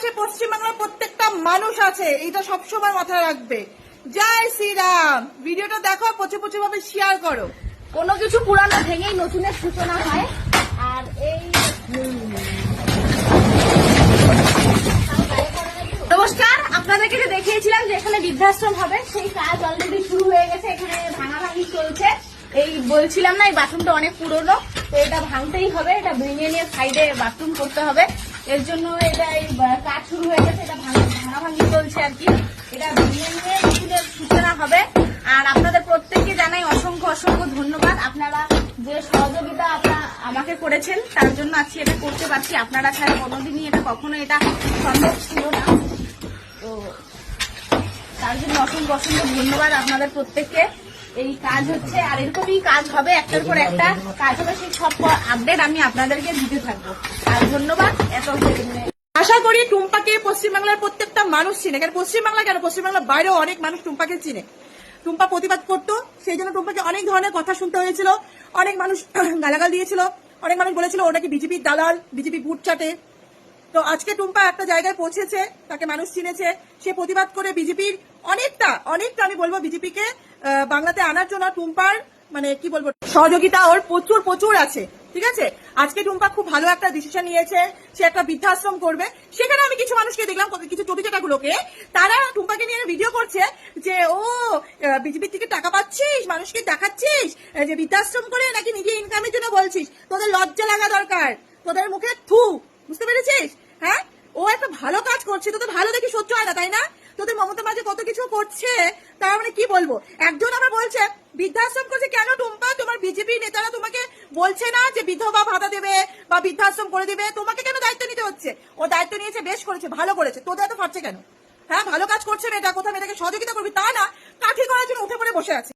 পাশে পশ্চিমবাংলার প্রত্যেকটা মানুষ আছে, এটা সবসময় মাথায় রাখবে। জয় শ্রীরাম। ভিডিওটা দেখো, প্রচুর ভাবে শেয়ার করো। কোনো কিছু পুরানো ভেঙেই নতুনের সূচনা হয়। আর এই নমস্কার, আপনাদেরকে যে দেখিয়েছিলাম যে এখানে বৃদ্ধাশ্রম হবে, সেই কাজ অলরেডি শুরু হয়ে গেছে। এখানে ভাঙাভাঙি চলছে। এই বলছিলাম না, এই বাথরুমটা অনেক পুরনো, তো এটা ভাঙতেই হবে। এটা ভেঙে নিয়ে সাইডে বাথরুম করতে হবে। এর জন্য এটা এই কাজ শুরু হয়ে গেছে। এটা ভাঙাভাঙি চলছে আর কি। এটা ভেঙে নিয়ে নতুনের সূচনা হবে। আর আপনাদের প্রত্যেককে জানাই অসংখ্য ধন্যবাদ। আপনারা যে সহযোগিতা আমাকে করেছেন, তার জন্য আজকে এটা করতে পারছি। আপনারা ছাড়া কোনোদিনই এটা কখনো এটা সম্ভব ছিল না। তো তার জন্য অসংখ্য ধন্যবাদ আপনাদের প্রত্যেককে। এই কাজ হচ্ছে, আর এরকমই কাজ হবে, একটার পর একটা কাজ হবে। সেই সব আপডেট আমি আপনাদেরকে দিতে থাকবো। আর ধন্যবাদ। এত আশা করি টুম্পাকে পশ্চিমবাংলার প্রত্যেকটা মানুষ চিনে। কেন পশ্চিমবাংলা, কেন পশ্চিমবাংলার বাইরেও অনেক মানুষ টুম্পাকে চিনে। টুম্পা প্রতিবাদ করতো, সেই জন্য টুম্পাকে অনেক ধরনের কথা শুনতে হয়েছিল। অনেক মানুষ গালাগাল দিয়েছিল, অনেক মানুষ বলেছিল ওটা কি বিজেপির দালাল, বিজেপি বুট চাটে। তো আজকে টুম্পা একটা জায়গায় পৌঁছেছে, তাকে মানুষ চিনেছে। সে প্রতিবাদ করে বিজেপির অনেকটা আমি বলবো বিজেপিকে বাংলাতে আনার জন্য টুম্পার মানে কি বলবো সহযোগিতা ওর প্রচুর আছে। ঠিক আছে, আজকে টুম্পা খুব ভালো একটা ডিসিশন নিয়েছে। সে একটা বৃদ্ধাশ্রম করবে। সেখানে আমি কিছু মানুষকে দেখলাম, কিছু চটিচাটাগুলোকে, তারা টুম্পাকে নিয়ে ভিডিও করছে যে ও বিজেপি থেকে টাকা পাচ্ছিস, মানুষকে দেখাচ্ছিস যে বৃদ্ধাশ্রম করে, নাকি নিজে ইনকামের জন্য বলছিস। তোদের লজ্জা লাগা দরকার, তোদের মুখে থু। বুঝতে পেরেছিস? হ্যাঁ, ও একটা ভালো কাজ করছে, তোদের ভালো দেখে সহ্য হয় না, তাই না? তোদের মমতা মাঝে কত কিছু করছে, তার মানে কি বলবো। একজন আবার বলছে বৃদ্ধাশ্রম করছে। কেন টুম্পা, তোমার বিজেপি নেতারা তোমাকে বলছে না যে বিধবা ভাতা দেবে বা বৃদ্ধাশ্রম করে দেবে? তোমাকে কেন দায়িত্ব নিতে হচ্ছে? ও দায়িত্ব নিয়েছে, বেশ করেছে, ভালো করেছে। তোদের এত ফাটছে কেন? হ্যাঁ, ভালো কাজ করছে মেয়েটা, কোথাও মেয়েটাকে সহযোগিতা করবি তা না, কাঠি করার জন্য উঠে পড়ে বসে আছে।